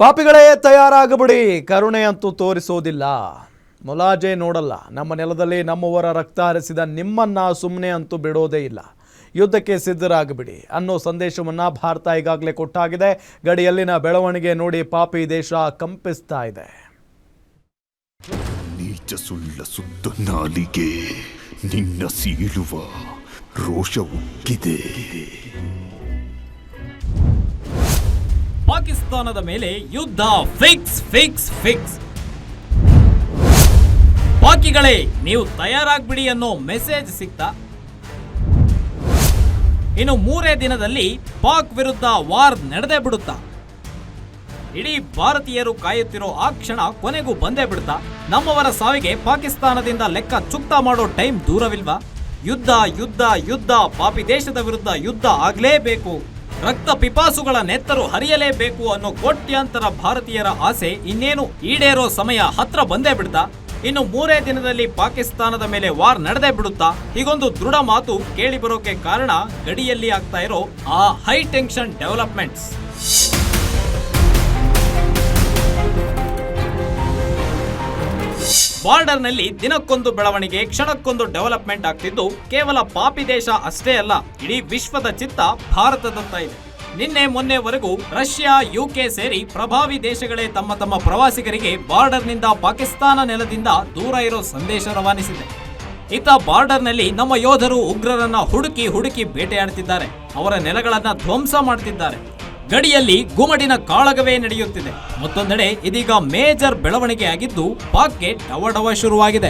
ಪಾಪಿಗಳೇ ತಯಾರಾಗಬಿಡಿ, ಕರುಣೆ ಅಂತೂ ತೋರಿಸೋದಿಲ್ಲ, ಮುಲಾಜೆ ನೋಡಲ್ಲ. ನಮ್ಮ ನೆಲದಲ್ಲಿ ನಮ್ಮವರ ರಕ್ತ ಹರಿಸಿದ ನಿಮ್ಮನ್ನ ಸುಮ್ಮನೆ ಅಂತೂ ಬಿಡೋದೇ ಇಲ್ಲ. ಯುದ್ಧಕ್ಕೆ ಸಿದ್ಧರಾಗಬಿಡಿ ಅನ್ನೋ ಸಂದೇಶವನ್ನ ಭಾರತ ಈಗಾಗಲೇ ಕೊಟ್ಟಾಗಿದೆ. ಗಡಿಯಲ್ಲಿನ ಬೆಳವಣಿಗೆ ನೋಡಿ ಪಾಪಿ ದೇಶ ಕಂಪಿಸ್ತಾ ಇದೆ. ನೀಚ ಸುಳ್ಳ ಸುದ್ದ ನಾಲಿಗೆ ನಿನ್ನ ಸೀಳುವ ರೋಷ ಉಕ್ಕಿದೆ. ಪಾಕಿಸ್ತಾನದ ಮೇಲೆ ಯುದ್ಧ ಫಿಕ್ಸ್ ಫಿಕ್ಸ್ ಫಿಕ್ಸ್. ಪಾಕಿಗಳೇ ನೀವು ತಯಾರಾಗ್ಬಿಡಿ ಅನ್ನೋ ಮೆಸೇಜ್ ಸಿಗ್ತಾ ಇನ್ನು 3 ದಿನದಲ್ಲಿ ಪಾಕ್ ವಿರುದ್ಧ ವಾರ್ ನಡೆದೇ ಬಿಡುತ್ತಾ? ಇಡೀ ಭಾರತೀಯರು ಕಾಯುತ್ತಿರೋ ಆ ಕ್ಷಣ ಕೊನೆಗೂ ಬಂದೇ ಬಿಡುತ್ತಾ? ನಮ್ಮವರ ಸಾವಿಗೆ ಪಾಕಿಸ್ತಾನದಿಂದ ಲೆಕ್ಕ ಚುಕ್ತಾ ಮಾಡೋ ಟೈಮ್ ದೂರವಿಲ್ವಾ? ಯುದ್ಧ ಯುದ್ಧ ಯುದ್ಧ, ಪಾಪಿ ದೇಶದ ವಿರುದ್ಧ ಯುದ್ಧ ಆಗ್ಲೇಬೇಕು, ರಕ್ತ ಪಿಪಾಸುಗಳ ನೆತ್ತರು ಹರಿಯಲೇಬೇಕು ಅನ್ನೋ ಕೋಟ್ಯಾಂತರ ಭಾರತೀಯರ ಆಸೆ ಇನ್ನೇನು ಈಡೇರೋ ಸಮಯ ಹತ್ರ ಬಂದೇ ಬಿಡ್ತಾ? ಇನ್ನು 3 ದಿನದಲ್ಲಿ ಪಾಕಿಸ್ತಾನದ ಮೇಲೆ ವಾರ್ ನಡೆದೇ ಬಿಡುತ್ತಾ? ಹೀಗೊಂದು ದೃಢ ಮಾತು ಕೇಳಿ ಬರೋಕೆ ಕಾರಣ ಗಡಿಯಲ್ಲಿ ಆಗ್ತಾ ಇರೋ ಆ ಹೈ ಟೆನ್ಷನ್ ಡೆವಲಪ್ಮೆಂಟ್ಸ್. ಬಾರ್ಡರ್ನಲ್ಲಿ ದಿನಕ್ಕೊಂದು ಬೆಳವಣಿಗೆ, ಕ್ಷಣಕ್ಕೊಂದು ಡೆವಲಪ್ಮೆಂಟ್ ಆಗ್ತಿದ್ದು ಕೇವಲ ಪಾಪಿ ದೇಶ ಅಷ್ಟೇ ಅಲ್ಲ, ಇಡೀ ವಿಶ್ವದ ಚಿತ್ತ ಭಾರತದತ್ತ ಇದೆ. ನಿನ್ನೆ ಮೊನ್ನೆವರೆಗೂ ರಷ್ಯಾ, ಯುಕೆ ಸೇರಿ ಪ್ರಭಾವಿ ದೇಶಗಳೇ ತಮ್ಮ ತಮ್ಮ ಪ್ರವಾಸಿಗರಿಗೆ ಬಾರ್ಡರ್ನಿಂದ ಪಾಕಿಸ್ತಾನ ನೆಲದಿಂದ ದೂರ ಇರೋ ಸಂದೇಶ ರವಾನಿಸಿದೆ. ಇತ್ತ ಬಾರ್ಡರ್ನಲ್ಲಿ ನಮ್ಮ ಯೋಧರು ಉಗ್ರರನ್ನ ಹುಡುಕಿ ಬೇಟೆಯಾಡ್ತಿದ್ದಾರೆ, ಅವರ ನೆಲಗಳನ್ನ ಧ್ವಂಸ ಮಾಡ್ತಿದ್ದಾರೆ. ಗಡಿಯಲ್ಲಿ ಗುಮಡಿನ ಕಾಳಗವೇ ನಡೆಯುತ್ತಿದೆ. ಮತ್ತೊಂದೆಡೆ ಇದೀಗ ಮೇಜರ್ ಬೆಳವಣಿಗೆ ಆಗಿದ್ದು ಪಾಕ್ಗೆ ಡವಡವ ಶುರುವಾಗಿದೆ.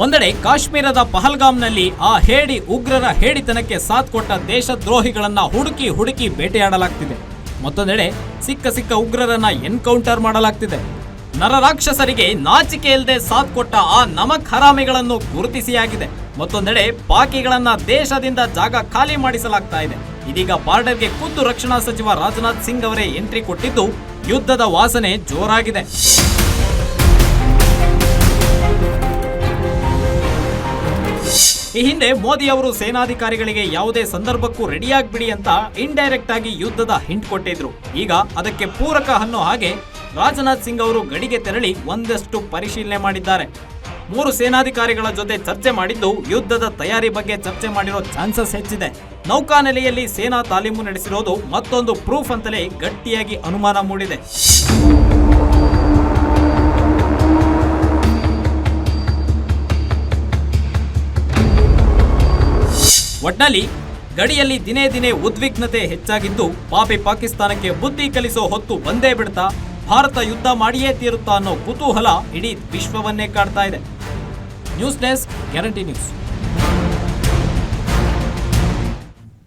ಒಂದೆಡೆ ಕಾಶ್ಮೀರದ ಪಹಲ್ಗಾಮ್ನಲ್ಲಿ ಆ ಹೇಡಿ ಉಗ್ರರ ಹೇಡಿತನಕ್ಕೆ ಸಾಥ್ ಕೊಟ್ಟ ದೇಶದ್ರೋಹಿಗಳನ್ನ ಹುಡುಕಿ ಬೇಟೆಯಾಡಲಾಗ್ತಿದೆ. ಮತ್ತೊಂದೆಡೆ ಸಿಕ್ಕ ಉಗ್ರರನ್ನ ಎನ್ಕೌಂಟರ್ ಮಾಡಲಾಗ್ತಿದೆ. ನರರಾಕ್ಷಸರಿಗೆ ನಾಚಿಕೆ ಇಲ್ಲದೆ ಸಾಥ್ ಕೊಟ್ಟ ಆ ನಮಕ್ ಹರಾಮಿಗಳನ್ನು ಗುರುತಿಸಿಯಾಗಿದೆ. ಮತ್ತೊಂದೆಡೆ ಪಾಕಿಗಳನ್ನ ದೇಶದಿಂದ ಜಾಗ ಖಾಲಿ ಮಾಡಿಸಲಾಗ್ತಾ ಇದೆ. ಇದೀಗ ಬಾರ್ಡರ್ಗೆ ಖುದ್ದು ರಕ್ಷಣಾ ಸಚಿವ ರಾಜನಾಥ್ ಸಿಂಗ್ ಅವರೇ ಎಂಟ್ರಿ ಕೊಟ್ಟಿದ್ದು ಯುದ್ಧದ ವಾಸನೆ ಜೋರಾಗಿದೆ. ಈ ಹಿಂದೆ ಮೋದಿ ಅವರು ಸೇನಾಧಿಕಾರಿಗಳಿಗೆ ಯಾವುದೇ ಸಂದರ್ಭಕ್ಕೂ ರೆಡಿಯಾಗ್ಬಿಡಿ ಅಂತ ಇಂಡೈರೆಕ್ಟ್ ಆಗಿ ಯುದ್ಧದ ಹಿಂಟ್ ಕೊಟ್ಟಿದ್ರು. ಈಗ ಅದಕ್ಕೆ ಪೂರಕ ಅನ್ನೋ ಹಾಗೆ ರಾಜನಾಥ್ ಸಿಂಗ್ ಅವರು ಗಡಿಗೆ ತೆರಳಿ ಒಂದಷ್ಟು ಪರಿಶೀಲನೆ ಮಾಡಿದ್ದಾರೆ. 3 ಸೇನಾಧಿಕಾರಿಗಳ ಜೊತೆ ಚರ್ಚೆ ಮಾಡಿದ್ದು ಯುದ್ಧದ ತಯಾರಿ ಬಗ್ಗೆ ಚರ್ಚೆ ಮಾಡಿರೋ ಚಾನ್ಸಸ್ ಹೆಚ್ಚಿದೆ. ನೌಕಾನೆಲೆಯಲ್ಲಿ ಸೇನಾ ತಾಲೀಮು ನಡೆಸಿರೋದು ಮತ್ತೊಂದು ಪ್ರೂಫ್ ಅಂತಲೇ ಗಟ್ಟಿಯಾಗಿ ಅನುಮಾನ ಮೂಡಿದೆ. ಒಟ್ನಲ್ಲಿ ಗಡಿಯಲ್ಲಿ ದಿನೇ ಉದ್ವಿಗ್ನತೆ ಹೆಚ್ಚಾಗಿದ್ದು ಪಾಪಿ ಪಾಕಿಸ್ತಾನಕ್ಕೆ ಬುದ್ಧಿ ಕಲಿಸೋ ಹೊತ್ತು ಬಂದೇ ಬಿಡ್ತಾ, ಭಾರತ ಯುದ್ಧ ಮಾಡಿಯೇ ತೀರುತ್ತಾ ಅನ್ನೋ ಕುತೂಹಲ ಇಡೀ ವಿಶ್ವವನ್ನೇ ಕಾಡ್ತಾ ಇದೆ. News desk, guarantee news.